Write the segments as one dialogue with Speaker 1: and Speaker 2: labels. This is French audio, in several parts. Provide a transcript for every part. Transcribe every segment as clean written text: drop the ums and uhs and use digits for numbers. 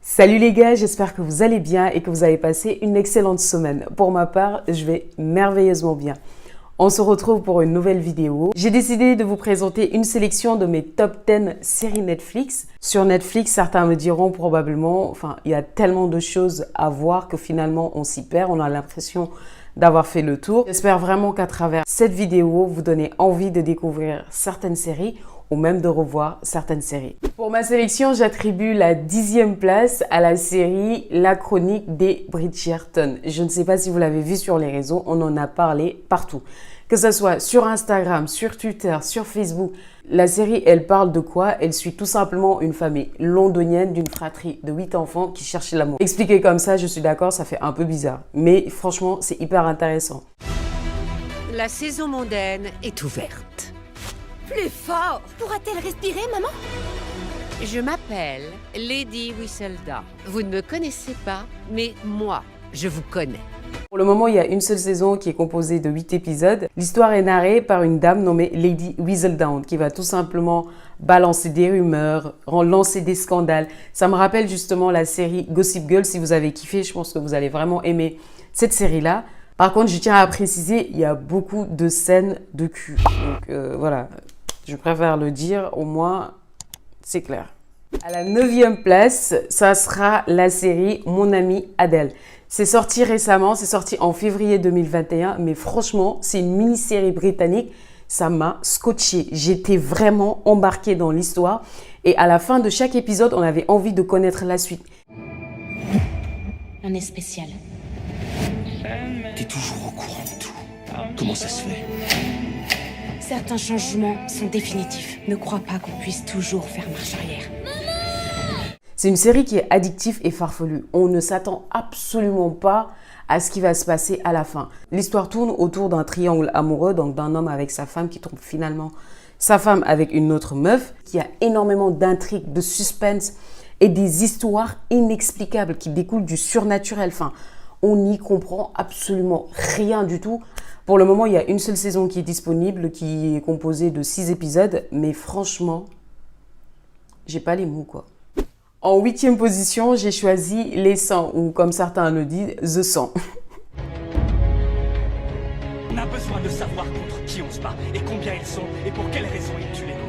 Speaker 1: Salut les gars, j'espère que vous allez bien et que vous avez passé une excellente semaine. Pour ma part, je vais merveilleusement bien. On se retrouve pour une nouvelle vidéo. J'ai décidé de vous présenter une sélection de mes top 10 séries Netflix. Sur Netflix, certains me diront probablement, il y a tellement de choses à voir que finalement on s'y perd. On a l'impression d'avoir fait le tour. J'espère vraiment qu'à travers cette vidéo, vous donnez envie de découvrir certaines séries ou même de revoir certaines séries. Pour ma sélection, j'attribue la 10e place à la série La Chronique des Bridgerton. Je ne sais pas si vous l'avez vu sur les réseaux, on en a parlé partout. Que ce soit sur Instagram, sur Twitter, sur Facebook. La série, elle parle de quoi? Elle suit tout simplement une famille londonienne d'une fratrie de 8 enfants qui cherchent l'amour. Expliqué comme ça, je suis d'accord, ça fait un peu bizarre. Mais franchement, c'est hyper intéressant.
Speaker 2: La saison mondaine est ouverte.
Speaker 3: Plus fort! Pourra-t-elle respirer, maman?
Speaker 2: Je m'appelle Lady Whistledown. Vous ne me connaissez pas, mais moi, je vous connais.
Speaker 1: Pour le moment, il y a une seule saison qui est composée de 8 épisodes. L'histoire est narrée par une dame nommée Lady Whistledown qui va tout simplement balancer des rumeurs, lancer des scandales. Ça me rappelle justement la série Gossip Girl. Si vous avez kiffé, je pense que vous allez vraiment aimer cette série-là. Par contre, je tiens à préciser, il y a beaucoup de scènes de cul. Donc voilà, je préfère le dire, au moins c'est clair. À la 9e place, ça sera la série Mon amie Adèle. C'est sorti récemment, c'est sorti en février 2021, mais franchement, c'est une mini-série britannique. Ça m'a scotché. J'étais vraiment embarquée dans l'histoire. Et à la fin de chaque épisode, on avait envie de connaître la suite.
Speaker 3: On est spécial.
Speaker 4: T'es toujours au courant de tout. Comment ça se fait?
Speaker 3: Certains changements sont définitifs. Ne crois pas qu'on puisse toujours faire marche arrière.
Speaker 1: C'est une série qui est addictive et farfelue. On ne s'attend absolument pas à ce qui va se passer à la fin. L'histoire tourne autour d'un triangle amoureux, donc d'un homme avec sa femme qui trompe finalement sa femme avec une autre meuf, qui a énormément d'intrigues, de suspense et des histoires inexplicables qui découlent du surnaturel. On n'y comprend absolument rien du tout. Pour le moment, il y a une seule saison qui est disponible, qui est composée de 6 épisodes, mais franchement, j'ai pas les mots quoi. En 8e position, j'ai choisi Les 100, ou comme certains le disent, The 100.
Speaker 4: On a besoin de savoir contre qui on se bat, et combien ils sont, et pour quelles raisons ils tuent les nôtres.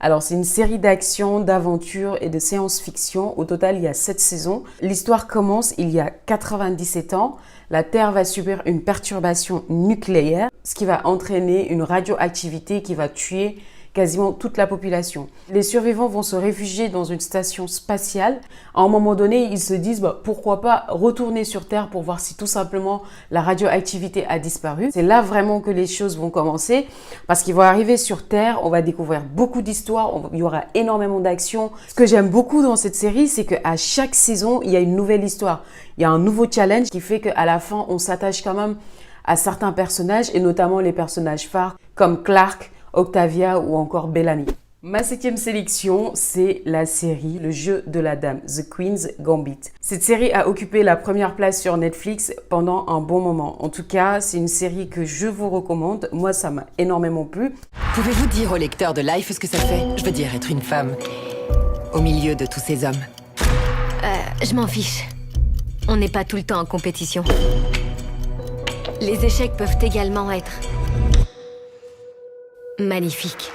Speaker 1: Alors, c'est une série d'action, d'aventure et de science-fiction. Au total, il y a 7 saisons. L'histoire commence il y a 97 ans. La Terre va subir une perturbation nucléaire, ce qui va entraîner une radioactivité qui va tuer quasiment toute la population. Les survivants vont se réfugier dans une station spatiale. À un moment donné, ils se disent pourquoi pas retourner sur Terre pour voir si tout simplement la radioactivité a disparu. C'est là vraiment que les choses vont commencer parce qu'ils vont arriver sur Terre, on va découvrir beaucoup d'histoires, il y aura énormément d'actions. Ce que j'aime beaucoup dans cette série, c'est qu'à chaque saison, il y a une nouvelle histoire. Il y a un nouveau challenge qui fait qu'à la fin, on s'attache quand même à certains personnages et notamment les personnages phares comme Clark, Octavia ou encore Bellamy. Ma 7e sélection, c'est la série Le Jeu de la Dame, The Queen's Gambit. Cette série a occupé la première place sur Netflix pendant un bon moment. En tout cas, c'est une série que je vous recommande. Moi, ça m'a énormément plu.
Speaker 5: Pouvez-vous dire au lecteur de Life ce que ça fait? Je veux dire, être une femme au milieu de tous ces hommes.
Speaker 6: Je m'en fiche. On n'est pas tout le temps en compétition. Les échecs peuvent également être magnifiques.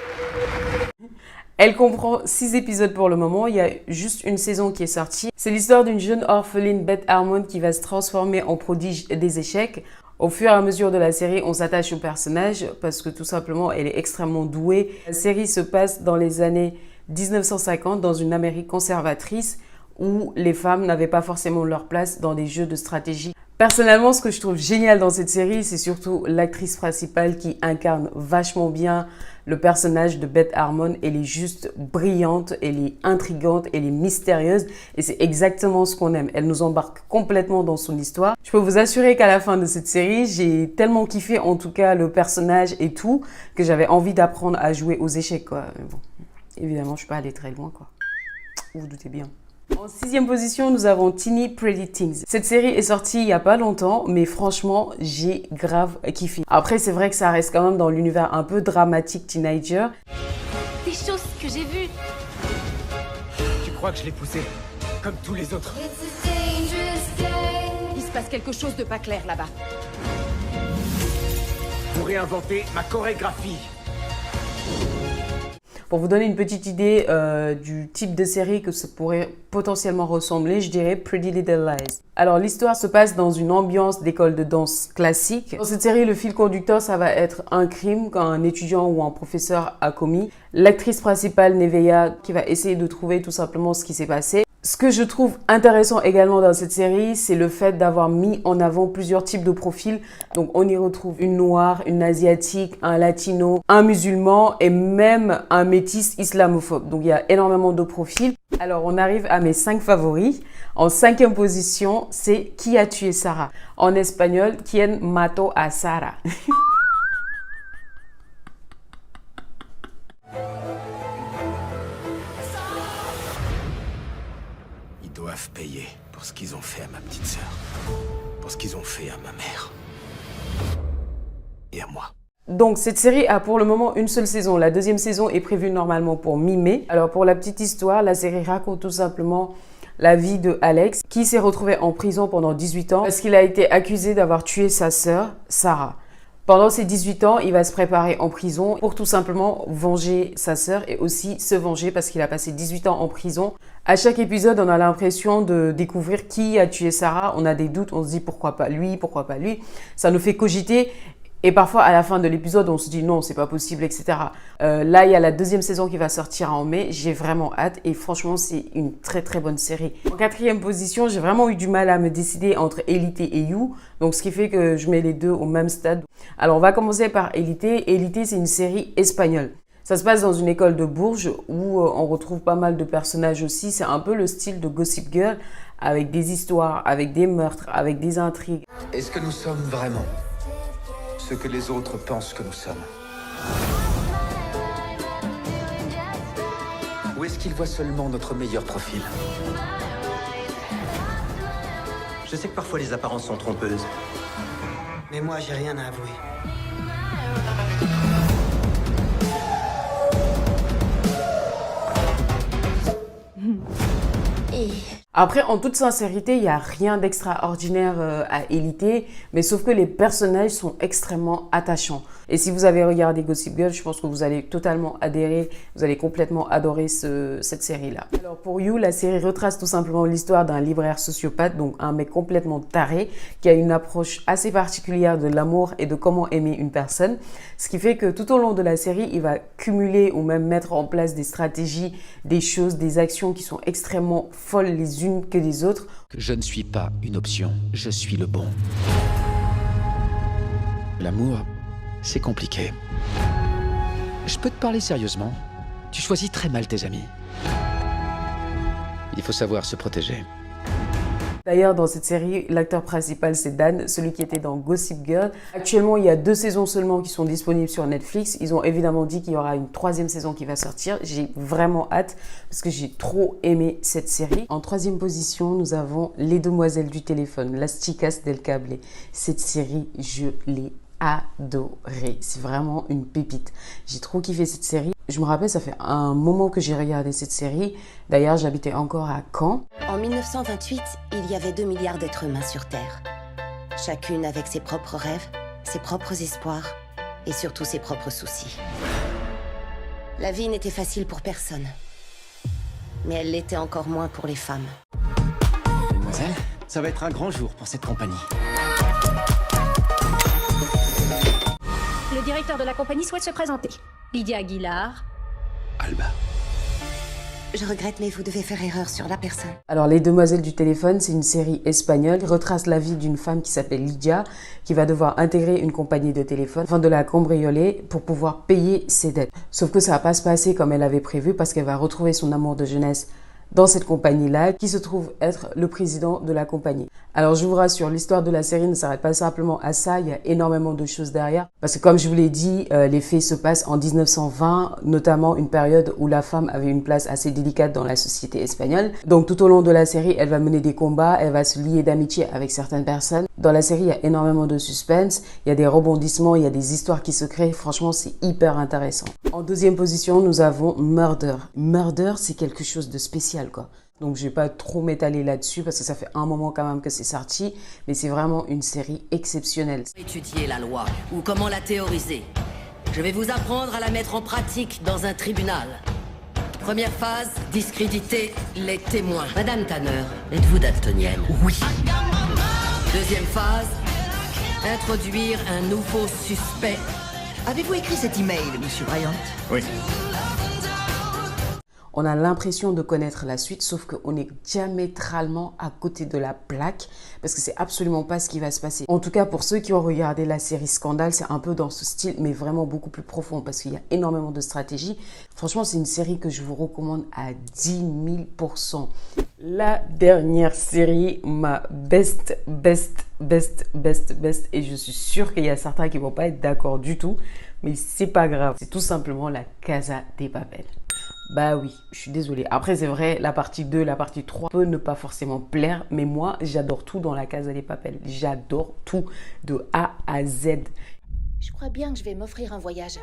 Speaker 1: Elle comprend 6 épisodes pour le moment, il y a juste une saison qui est sortie. C'est l'histoire d'une jeune orpheline, Beth Harmon, qui va se transformer en prodige des échecs. Au fur et à mesure de la série, on s'attache au personnage parce que tout simplement, elle est extrêmement douée. La série se passe dans les années 1950 dans une Amérique conservatrice où les femmes n'avaient pas forcément leur place dans des jeux de stratégie. Personnellement, ce que je trouve génial dans cette série, c'est surtout l'actrice principale qui incarne vachement bien le personnage de Beth Harmon. Elle est juste brillante, elle est intrigante, elle est mystérieuse et c'est exactement ce qu'on aime. Elle nous embarque complètement dans son histoire. Je peux vous assurer qu'à la fin de cette série, j'ai tellement kiffé en tout cas le personnage et tout que j'avais envie d'apprendre à jouer aux échecs quoi. Mais bon, évidemment, je suis pas allée très loin quoi. Vous vous doutez bien. En 6e position, nous avons Teeny Pretty Things. Cette série est sortie il n'y a pas longtemps, mais franchement, j'ai grave kiffé. Après, c'est vrai que ça reste quand même dans l'univers un peu dramatique teenager.
Speaker 3: Des choses que j'ai vues.
Speaker 4: Tu crois que je l'ai poussé comme tous les autres?
Speaker 3: Il se passe quelque chose de pas clair là-bas.
Speaker 4: Pour réinventer ma chorégraphie.
Speaker 1: Pour vous donner une petite idée du type de série que ça pourrait potentiellement ressembler, je dirais Pretty Little Lies. Alors l'histoire se passe dans une ambiance d'école de danse classique. Dans cette série, le fil conducteur, ça va être un crime qu'un étudiant ou un professeur a commis. L'actrice principale, Neveya, qui va essayer de trouver tout simplement ce qui s'est passé. Ce que je trouve intéressant également dans cette série, c'est le fait d'avoir mis en avant plusieurs types de profils. Donc on y retrouve une noire, une asiatique, un latino, un musulman et même un métis islamophobe. Donc il y a énormément de profils. Alors on arrive à mes 5 favoris. En 5e position, c'est Qui a tué Sarah? En espagnol, Quien mató a Sara?
Speaker 7: Ils doivent payer pour ce qu'ils ont fait à ma petite sœur. Pour ce qu'ils ont fait à ma mère. Et à moi.
Speaker 1: Donc cette série a pour le moment une seule saison. La 2e saison est prévue normalement pour mi-mai. Alors pour la petite histoire, la série raconte tout simplement la vie de Alex qui s'est retrouvé en prison pendant 18 ans parce qu'il a été accusé d'avoir tué sa sœur, Sarah. Pendant ses 18 ans, il va se préparer en prison pour tout simplement venger sa sœur et aussi se venger parce qu'il a passé 18 ans en prison. À chaque épisode, on a l'impression de découvrir qui a tué Sarah. On a des doutes, on se dit pourquoi pas lui, pourquoi pas lui. Ça nous fait cogiter. Et parfois, à la fin de l'épisode, on se dit non, c'est pas possible, etc. Là, il y a la 2e saison qui va sortir en mai. J'ai vraiment hâte et franchement, c'est une très très bonne série. En 4e position, j'ai vraiment eu du mal à me décider entre Élite et You. Donc, ce qui fait que je mets les deux au même stade. Alors, on va commencer par Élite. Élite, c'est une série espagnole. Ça se passe dans une école de Bourges où on retrouve pas mal de personnages aussi. C'est un peu le style de Gossip Girl avec des histoires, avec des meurtres, avec des intrigues.
Speaker 8: Est-ce que nous sommes vraiment ce que les autres pensent que nous sommes? Ou est-ce qu'ils voient seulement notre meilleur profil?
Speaker 9: Je sais que parfois les apparences sont trompeuses. Mais moi, j'ai rien à avouer.
Speaker 1: Après, en toute sincérité, il n'y a rien d'extraordinaire à Élite, mais sauf que les personnages sont extrêmement attachants. Et si vous avez regardé Gossip Girl, je pense que vous allez totalement adhérer, vous allez complètement adorer cette série-là. Alors pour You, la série retrace tout simplement l'histoire d'un libraire sociopathe, donc un mec complètement taré, qui a une approche assez particulière de l'amour et de comment aimer une personne. Ce qui fait que tout au long de la série, il va cumuler ou même mettre en place des stratégies, des choses, des actions qui sont extrêmement folles les unes que les autres.
Speaker 10: Je ne suis pas une option, je suis le bon. L'amour, c'est compliqué. Je peux te parler sérieusement. Tu choisis très mal tes amis. Il faut savoir se protéger.
Speaker 1: D'ailleurs, dans cette série, l'acteur principal, c'est Dan, celui qui était dans Gossip Girl. Actuellement, il y a 2 saisons seulement qui sont disponibles sur Netflix. Ils ont évidemment dit qu'il y aura une 3e saison qui va sortir. J'ai vraiment hâte parce que j'ai trop aimé cette série. En 3e position, nous avons Les Demoiselles du téléphone, Las Chicas del Cable. Cette série, je l'ai adorée. C'est vraiment une pépite. J'ai trop kiffé cette série. Je me rappelle, ça fait un moment que j'ai regardé cette série. D'ailleurs, j'habitais encore à Caen.
Speaker 11: En 1928, il y avait 2 milliards d'êtres humains sur Terre. Chacune avec ses propres rêves, ses propres espoirs et surtout ses propres soucis. La vie n'était facile pour personne. Mais elle l'était encore moins pour les femmes.
Speaker 9: Mademoiselle, ça va être un grand jour pour cette compagnie.
Speaker 12: Le directeur de la compagnie souhaite se présenter. Lydia Aguilar.
Speaker 9: Alba.
Speaker 11: Je regrette, mais vous devez faire erreur sur la personne.
Speaker 1: Alors, Les Demoiselles du téléphone, c'est une série espagnole qui retrace la vie d'une femme qui s'appelle Lydia, qui va devoir intégrer une compagnie de téléphone afin de la cambrioler pour pouvoir payer ses dettes. Sauf que ça va pas se passer comme elle avait prévu parce qu'elle va retrouver son amour de jeunesse dans cette compagnie-là, qui se trouve être le président de la compagnie. Alors je vous rassure, l'histoire de la série ne s'arrête pas simplement à ça, il y a énormément de choses derrière. Parce que comme je vous l'ai dit, les faits se passent en 1920, notamment une période où la femme avait une place assez délicate dans la société espagnole. Donc tout au long de la série, elle va mener des combats, elle va se lier d'amitié avec certaines personnes. Dans la série, il y a énormément de suspense, il y a des rebondissements, il y a des histoires qui se créent. Franchement, c'est hyper intéressant. En deuxième position, nous avons Murder. Murder, c'est quelque chose de spécial, quoi. Donc, je vais pas trop m'étaler là-dessus parce que ça fait un moment quand même que c'est sorti. Mais c'est vraiment une série exceptionnelle.
Speaker 13: Étudier la loi ou comment la théoriser. Je vais vous apprendre à la mettre en pratique dans un tribunal. Première phase, discréditer les témoins. Madame Tanner, êtes-vous daltonienne? Oui. Deuxième phase, introduire un nouveau suspect.
Speaker 14: Avez-vous écrit cet email, Monsieur Bryant?
Speaker 7: Oui.
Speaker 1: On a l'impression de connaître la suite, sauf qu'on est diamétralement à côté de la plaque parce que c'est absolument pas ce qui va se passer. En tout cas, pour ceux qui ont regardé la série Scandale, c'est un peu dans ce style, mais vraiment beaucoup plus profond parce qu'il y a énormément de stratégie. Franchement, c'est une série que je vous recommande à 10 000%. La dernière série, ma best, et je suis sûre qu'il y a certains qui vont pas être d'accord du tout, mais c'est pas grave. C'est tout simplement La Casa de Papel. Bah oui, je suis désolée. Après, c'est vrai, la partie 2, la partie 3 peut ne pas forcément plaire, mais moi, j'adore tout dans La Casa de Papel. J'adore tout, de A à Z.
Speaker 3: Je crois bien que je vais m'offrir un voyage.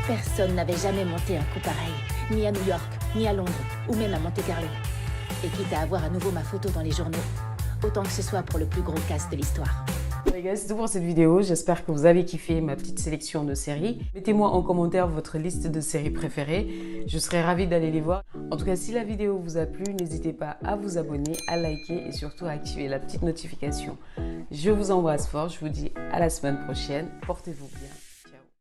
Speaker 3: Personne n'avait jamais monté un coup pareil, ni à New York, ni à Londres, ou même à Monte-Carlo. Et quitte à avoir à nouveau ma photo dans les journaux, autant que ce soit pour le plus gros casse de l'histoire.
Speaker 1: Les gars, c'est tout pour cette vidéo. J'espère que vous avez kiffé ma petite sélection de séries. Mettez-moi en commentaire votre liste de séries préférées. Je serai ravie d'aller les voir. En tout cas, si la vidéo vous a plu, n'hésitez pas à vous abonner, à liker et surtout à activer la petite notification. Je vous embrasse fort. Je vous dis à la semaine prochaine. Portez-vous bien.